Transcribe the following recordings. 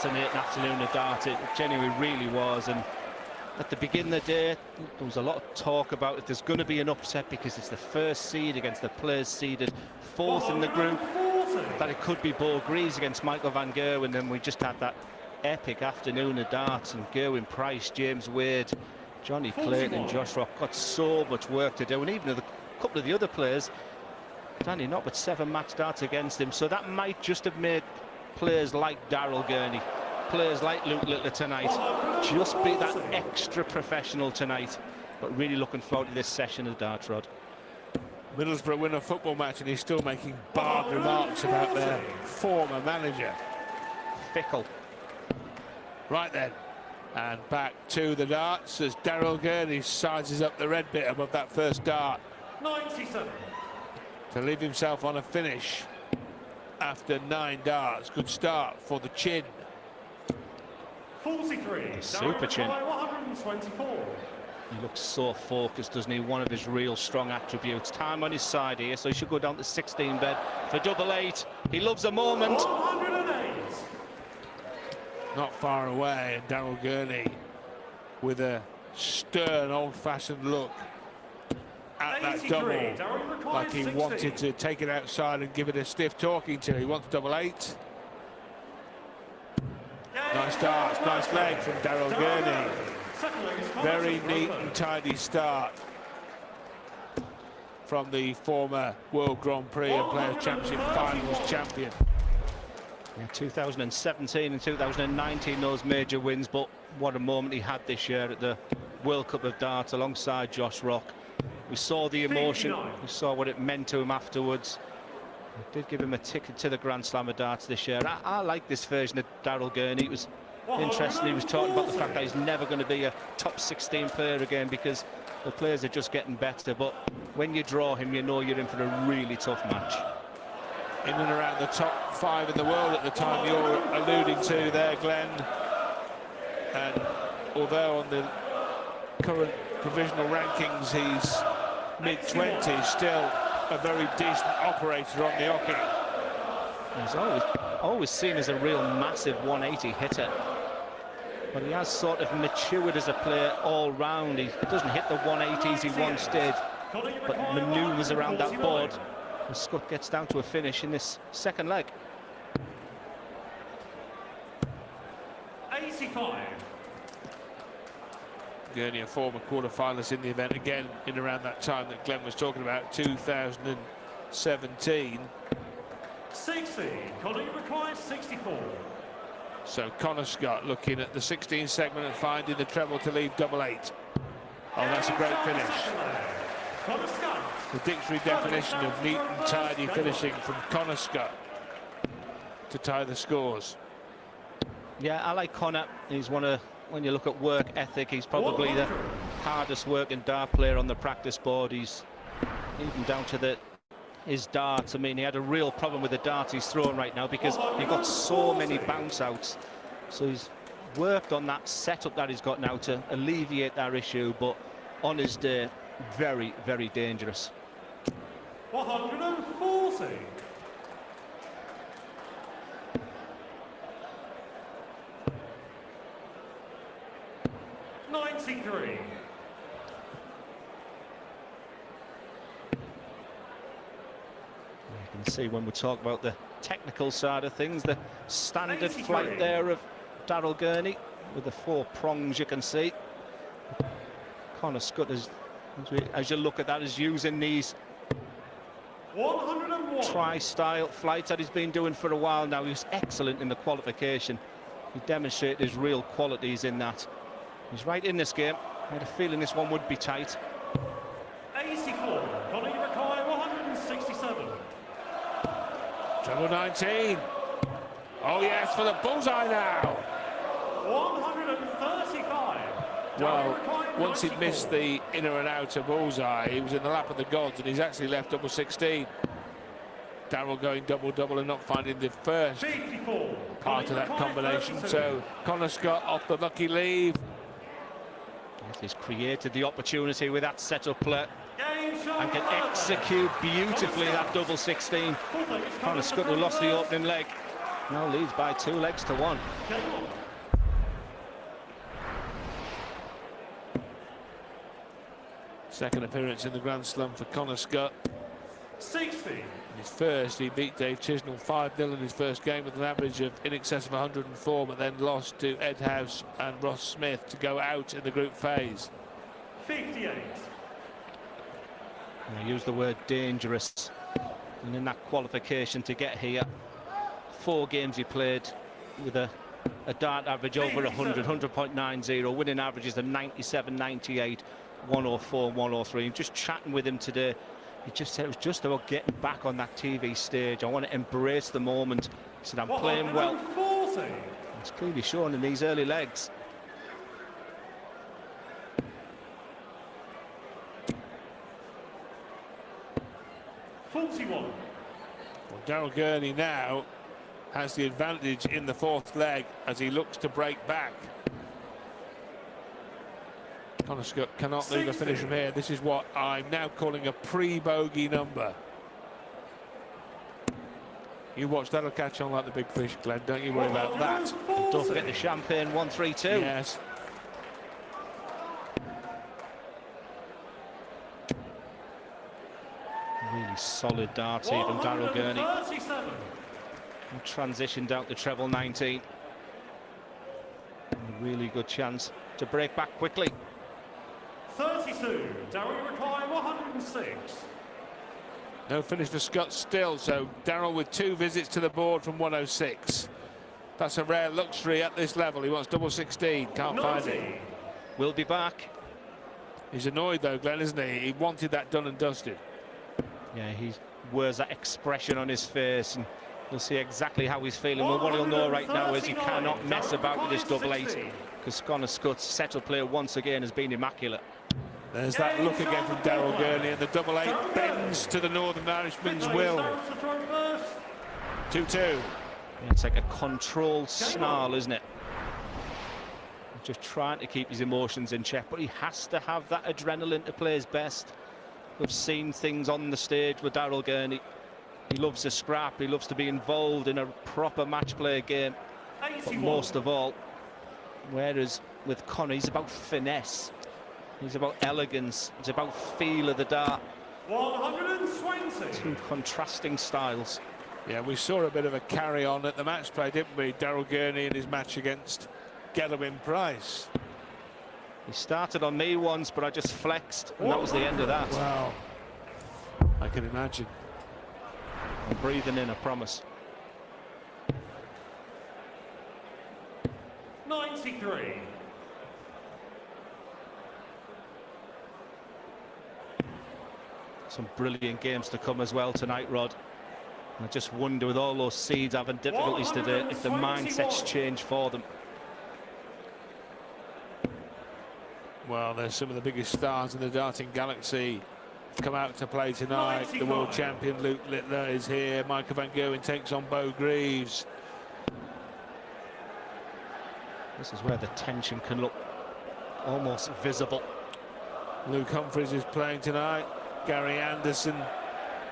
fascinating afternoon of dart. It genuinely really was. And at the beginning of the day, there was a lot of talk about if there's going to be an upset because it's the first seed against the players seeded fourth in the group, that it could be Bo Greaves against Michael van Gerwen. And then we just had that epic afternoon of darts, and Gerwin Price, James Wade, Johnny Clayton and Josh Rock got so much work to do. And even a couple of the other players, Danny not but 7 match darts against him. So that might just have made players like Daryl Gurney, players like Luke Littler tonight, just be that extra professional tonight. But really looking forward to this session of darts, Rod. Middlesbrough win a football match and he's still making barbed remarks about their former manager. Fickle. Right then, and back to the darts as Daryl Gurney sizes up the red bit above that first dart. 97. To leave himself on a finish after 9 darts. Good start for the chin. 43. Super chin. 124. He looks so focused, doesn't he? One of his real strong attributes. Time on his side here, so he should go down to 16 bed for double 8. He loves a moment. 108. Not far away, and Daryl Gurney with a stern, old-fashioned look at that double, like he wanted to take it outside and give it a stiff talking to. He wants double 8. Nice darts, nice leg from Daryl Gurney. Very neat and tidy start from the former World Grand Prix and Players' Championship Finals champion. Yeah, 2017 and 2019, those major wins, but what a moment he had this year at the World Cup of Darts alongside Josh Rock. We saw the emotion, we saw what it meant to him afterwards. It did give him a ticket to the Grand Slam of Darts this year. I like this version of Daryl Gurney. It was interesting. He was talking about the fact that he's never going to be a top 16 player again because the players are just getting better. But when you draw him, you know you're in for a really tough match. In and around the top 5 in the world at the time you're alluding to there, Glenn. And although on the current provisional rankings he's mid-20s, still a very decent operator on the hockey. He's always seen as a real massive 180 hitter, but he has sort of matured as a player all round. He doesn't hit the 180s he once did, but manoeuvres around that board. And Scutt gets down to a finish in this second leg. 85. Gurney, a former quarter-finalist in the event, again in around that time that Glenn was talking about, 2017. 60. Conor requires 64. So Connor Scutt looking at the 16 segment and finding the treble to leave double 8. Oh, that's a great finish. Conor Scutt. The dictionary definition of neat and tidy finishing from Connor Scutt to tie the scores. Yeah, I like Connor. He's one of, when you look at work ethic, he's probably the hardest working dart player on the practice board. He's even down to his darts. I mean, he had a real problem with the darts he's throwing right now because he got so many bounce outs. So he's worked on that setup that he's got now to alleviate that issue, but on his day, very, very dangerous. 140. You can see when we talk about the technical side of things, the standard flight there of Daryl Gurney with the 4 prongs you can see. Connor Scutt, as you look at that, is using these 101. tri-style flights that he's been doing for a while now. He was excellent in the qualification. He demonstrated his real qualities in that. He's right in this game. I had a feeling this one would be tight. 84. Conor Urukai, 167. Treble 19. Oh yes, for the bullseye now. 135. Well, once he'd missed the inner and outer bullseye, he was in the lap of the gods, and he's actually left double 16. Daryl going double-double and not finding the first 54. part of that combination. So Connor Scutt off the lucky leave. He's created the opportunity with that setup play and can execute beautifully that double 16. Connor Scutt, who lost the opening leg, Now leads by 2 legs to 1. Game on. Second appearance in the Grand Slam for Connor Scutt. 60. In his first, he beat Dave Chisnell 5-0 in his first game with an average of in excess of 104, but then lost to Ed House and Ross Smith to go out in the group phase. 58. I use the word dangerous. And in that qualification to get here, 4 games he played with a dart average over 100, 100.90, winning averages of 97, 98, 104, 103. And just chatting with him today, he just said it was just about getting back on that TV stage. I want to embrace the moment. He said, I'm playing well. 140. It's clearly shown in these early legs. Well, Daryl Gurney now has the advantage in the 4th leg as he looks to break back. Connor Scutt cannot leave a finish from here. This is what I'm now calling a pre-bogey number. You watch, that'll catch on like the big fish, Glenn. Don't you worry about that. Don't forget the champagne 1-3-2. Yes. Really solid darts here from Daryl Gurney. 37. Transition down to treble 19. A really good chance to break back quickly. 32. Daryl require 106. No finish for Scutt still, so Daryl with 2 visits to the board from 106. That's a rare luxury at this level. He wants double 16, can't find it. We'll be back. He's annoyed though, Glenn, isn't he? He wanted that done and dusted. Yeah, he wears that expression on his face, and you'll see exactly how he's feeling. Well, what he'll know right now is he cannot mess about with this double 8, because Connor Scutt's settled play once again has been immaculate. There's that look again from Daryl Gurney, and the double 8 bends to the Northern Irishman's will. 2-2. It's like a controlled snarl, isn't it? Just trying to keep his emotions in check, but he has to have that adrenaline to play his best. We've seen things on the stage with Daryl Gurney. He loves to scrap, he loves to be involved in a proper match play game. But most of all, whereas with Connor, he's about finesse. He's about elegance. It's about feel of the dart. 120. 2 contrasting styles. Yeah, we saw a bit of a carry-on at the match play, didn't we? Daryl Gurney in his match against Gelwin Price. He started on me once, but I just flexed, and that was the end of that. Wow. I can imagine. I'm breathing in, I promise. 93. Some brilliant games to come as well tonight, Rod. I just wonder, with all those seeds having difficulties today, if the mindsets change for them. Well, there's some of the biggest stars in the darting galaxy come out to play tonight. 95. The world champion Luke Littler is here. Michael van Gerwen takes on Bo Greaves. This is where the tension can look almost visible. Luke Humphries is playing tonight. Gary Anderson,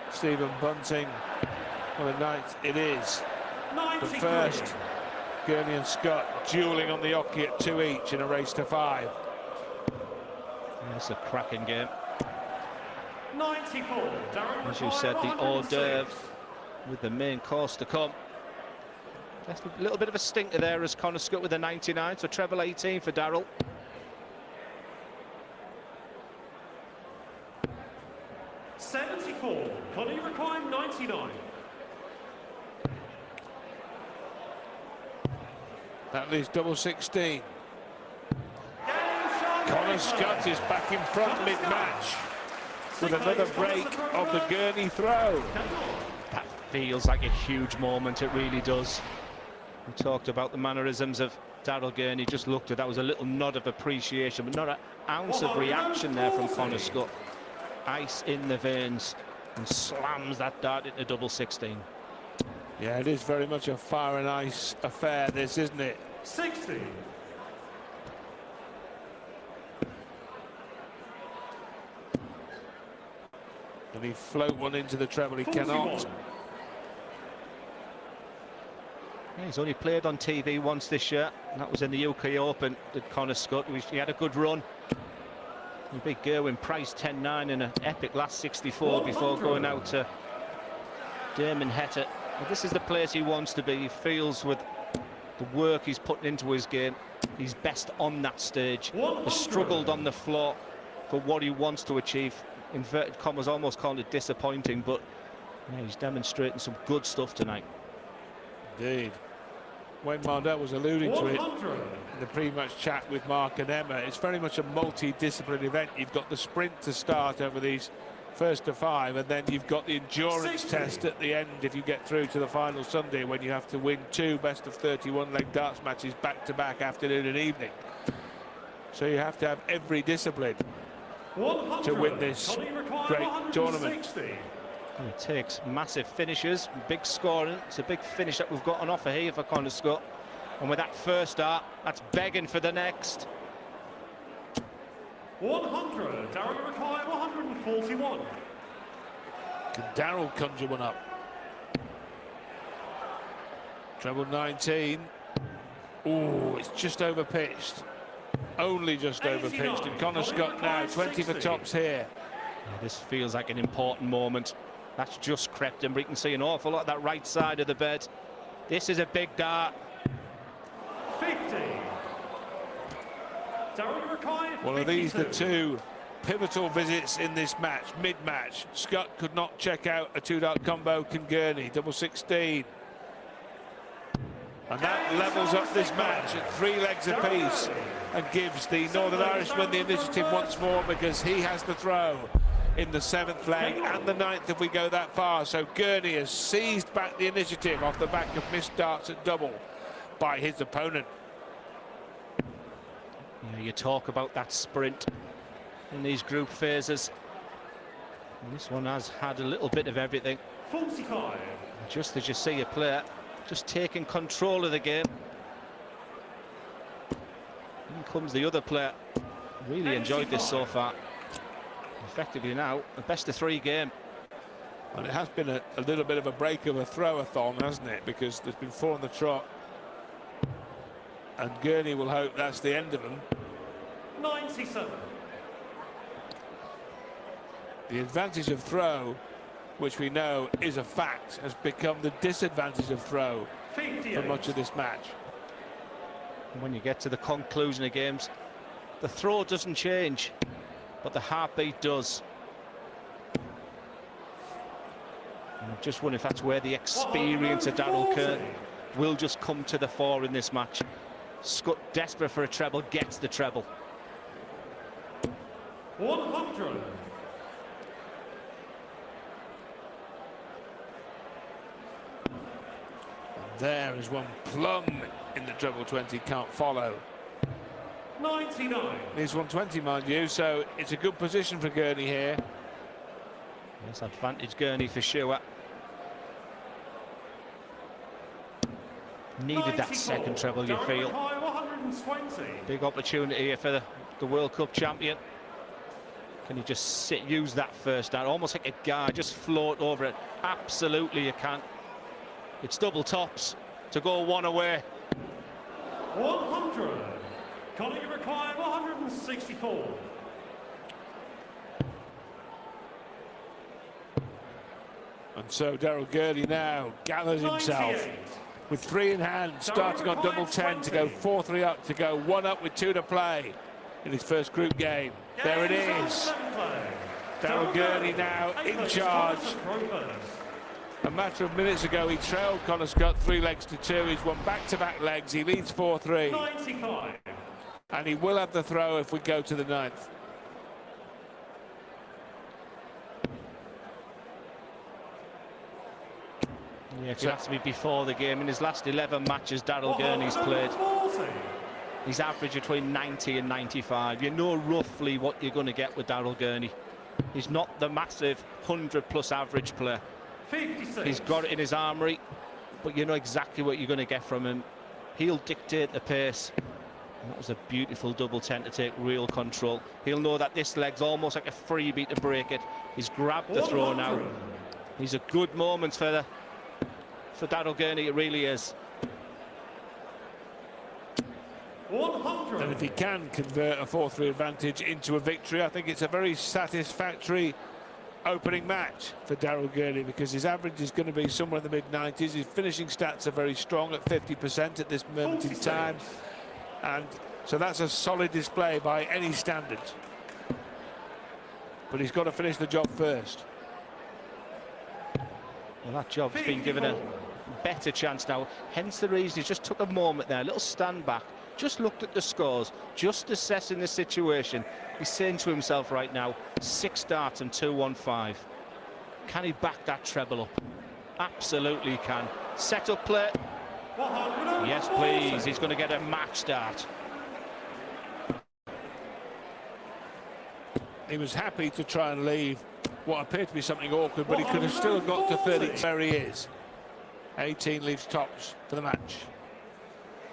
Stephen Bunting. What a night it is. 93. But first, Gurney and Scutt dueling on the hockey at 2 each in a race to 5. It's a cracking game. 94. Daryl As you said, the hors d'oeuvre with the main course to come. Just a little bit of a stinker there as Connor Scutt with a 99, so treble 18 for Daryl. Connie required 99. That leaves double 16. Connor Scutt is back in front mid-match with another break of the Gurney throw. That feels like a huge moment, it really does. We talked about the mannerisms of Daryl Gurney, just looked at that was a little nod of appreciation, but not an ounce of reaction there from Connor Scutt. Ice in the veins, and slams that dart into double 16. Yeah, it is very much a fire and ice affair, this, isn't it? 60. Can he float one into the treble? He cannot. He's only played on TV once this year, and that was in the UK Open at Connor Scutt. He had a good run. He beat Gerwin Price 10-9 in an epic last 64 before going out to Damon Heta. This is the place he wants to be. He feels with the work he's putting into his game, he's best on that stage. Has struggled on the floor for what he wants to achieve. Inverted commas, almost calling it disappointing, but yeah, he's demonstrating some good stuff tonight. Indeed. Wayne Mardell was alluding to it in the pre-match chat with Mark and Emma. It's very much a multi-discipline event. You've got the sprint to start over these first to 5, and then you've got the endurance test at the end if you get through to the final Sunday, when you have to win 2 best of 31 leg darts matches back to back, afternoon and evening. So you have to have every discipline to win this great tournament. And it takes massive finishes, big scoring. It's a big finish that we've got on offer here for Connor Scutt. And with that first start, that's begging for the next. 100, Daryl Gurney, 141. Can Daryl conjure one up? Treble 19. Oh, it's just over pitched. Only just over pitched. And Connor Scutt now 20 for tops here. Yeah, this feels like an important moment. That's just crept in. We can see an awful lot of that right side of the bed. This is a big dart. 50. Well, are these the 2 pivotal visits in this match? Mid-match, Scutt could not check out a 2-dart combo. Can Gurney, double 16. And that levels up this match at 3 legs apiece and gives the Northern Irishman the initiative once more, because he has the throw in the 7th leg and the 9th if we go that far. So Gurney has seized back the initiative off the back of missed darts at double by his opponent. Yeah, you talk about that sprint in these group phases. And this one has had a little bit of everything. 45. Just as you see a player just taking control of the game. In comes the other player. Really enjoyed this so far. Effectively now, a best of 3 game. And it has been a little bit of a break of a throw-a-thon, hasn't it? Because there's been 4 on the trot. And Gurney will hope that's the end of them. 97. The advantage of throw, which we know is a fact, has become the disadvantage of throw for much of this match. And when you get to the conclusion of games, the throw doesn't change, but the heartbeat does. And I just wonder if that's where the experience of Daryl Gurney will just come to the fore in this match. Scutt, desperate for a treble, gets the treble. 100. There is one plumb in the treble 20, can't follow. 99. Here's 120, mind you, so it's a good position for Gurney here. Yes, advantage Gurney for sure. Needed that second treble, you feel. 120. Big opportunity here for the World Cup champion. Can you just use that first down, almost like a guy, just float over it? Absolutely you can. It's double tops to go 1 away. 100. Connie required 164. And so Daryl Gurney now gathers himself 98. with 3 in hand, starting on double 10 to go 4-3 up, to go 1 up with 2 to play in his first group game. There it is. Daryl Gurney now in charge. A matter of minutes ago, he trailed Connor Scutt 3 legs to 2. He's won back-to-back legs. He leads 4-3. 95. And he will have the throw if we go to the 9th. Yeah, it has to be before the game. In his last 11 matches Daryl Gurney's played, he's averaged between 90 and 95. You know roughly what you're going to get with Daryl Gurney. He's not the massive 100+ average player. 56. He's got it in his armoury, but you know exactly what you're going to get from him. He'll dictate the pace. And that was a beautiful double 10 to take real control. He'll know that this leg's almost like a freebie to break it. He's grabbed the throw now. These are good moments for Daryl Gurney, it really is. 100. And if he can convert a 4-3 advantage into a victory, I think it's a very satisfactory opening match for Daryl Gurney, because his average is going to be somewhere in the mid-90s. His finishing stats are very strong at 50% at this moment in time, and so that's a solid display by any standards. But he's got to finish the job first. Well, that job's been given a better chance now, hence the reason he just took a moment there, a little stand back, just looked at the scores, just assessing the situation. He's saying to himself right now, 6 darts and 2-1-5. Can he back that treble up? Absolutely he can. Set up play. Yes, please. He's going to get a match start. He was happy to try and leave what appeared to be something awkward, but he could have still got to 30. There he is. 18 leaves tops for the match.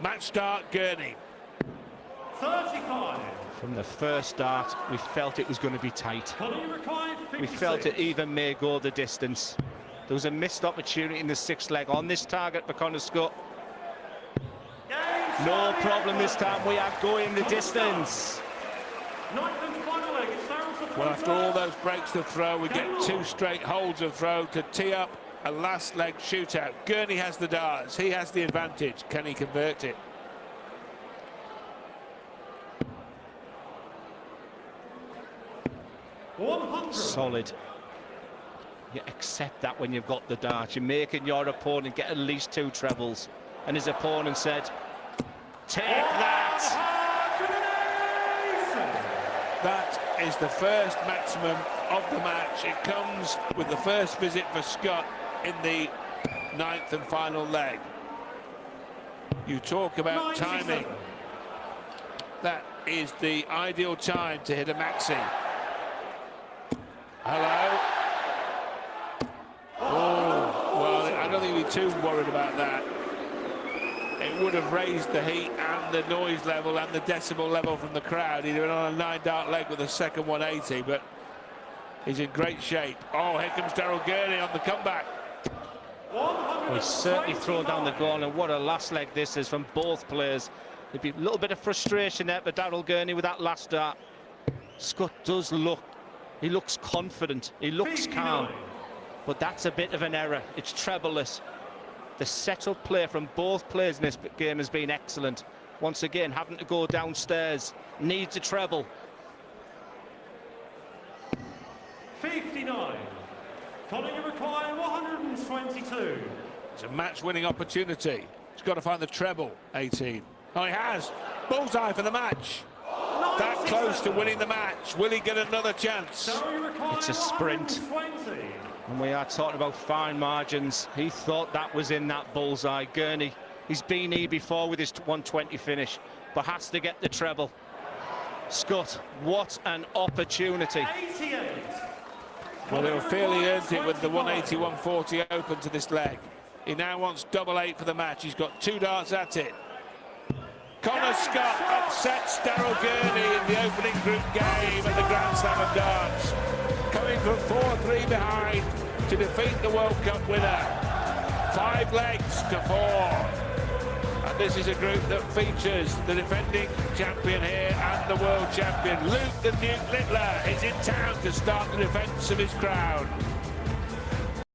Match start, Gurney. 35. From the first start, we felt it was going to be tight. We felt it even may go the distance. There was a missed opportunity in the 6th leg on this target for Connor Scutt. No problem this time, we are going the distance. Well, after all those breaks to throw, we get 2 straight holds of throw to tee up a last leg shootout. Gurney has the darts, he has the advantage. Can he convert it? Solid. You accept that when you've got the dart. You're making your opponent get at least 2 trebles. And his opponent said, take that! That is the first maximum of the match. It comes with the first visit for Scutt in the 9th and final leg. You talk about timing. That is the ideal time to hit a maxi. Hello. Oh, well, I don't think we'd be too worried about that. It would have raised the heat and the noise level and the decibel level from the crowd. He'd have been on a 9-dart leg with a second 180, but he's in great shape. Oh, here comes Daryl Gurney on the comeback. Well, he's certainly thrown down the goal, and what a last leg this is from both players. There'd be a little bit of frustration there for Daryl Gurney with that last dart. Scutt does look, he looks confident, he looks calm, but that's a bit of an error. It's trebleless. The set-up play from both players in this game has been excellent. Once again, having to go downstairs, needs a treble. 59. Calling a require 122. It's a match-winning opportunity. He's got to find the treble, 18. Oh, he has. Bullseye for the match. That close to winning the match. Will he get another chance? It's a sprint. And we are talking about fine margins. He thought that was in that bullseye. Gurney, he's been here before with his 120 finish, but has to get the treble. Scutt, what an opportunity. 88. Well, he'll feel he earned it with the 180-140 open to this leg. He now wants double 8 for the match. He's got 2 darts at it. Connor Scutt upsets Daryl Gurney in the opening group game at the Grand Slam of Darts, coming from 4-3 behind to defeat the World Cup winner. 5 legs to 4. And this is a group that features the defending champion here and the world champion. Luke the Nuke Littler is in town to start the defence of his crown.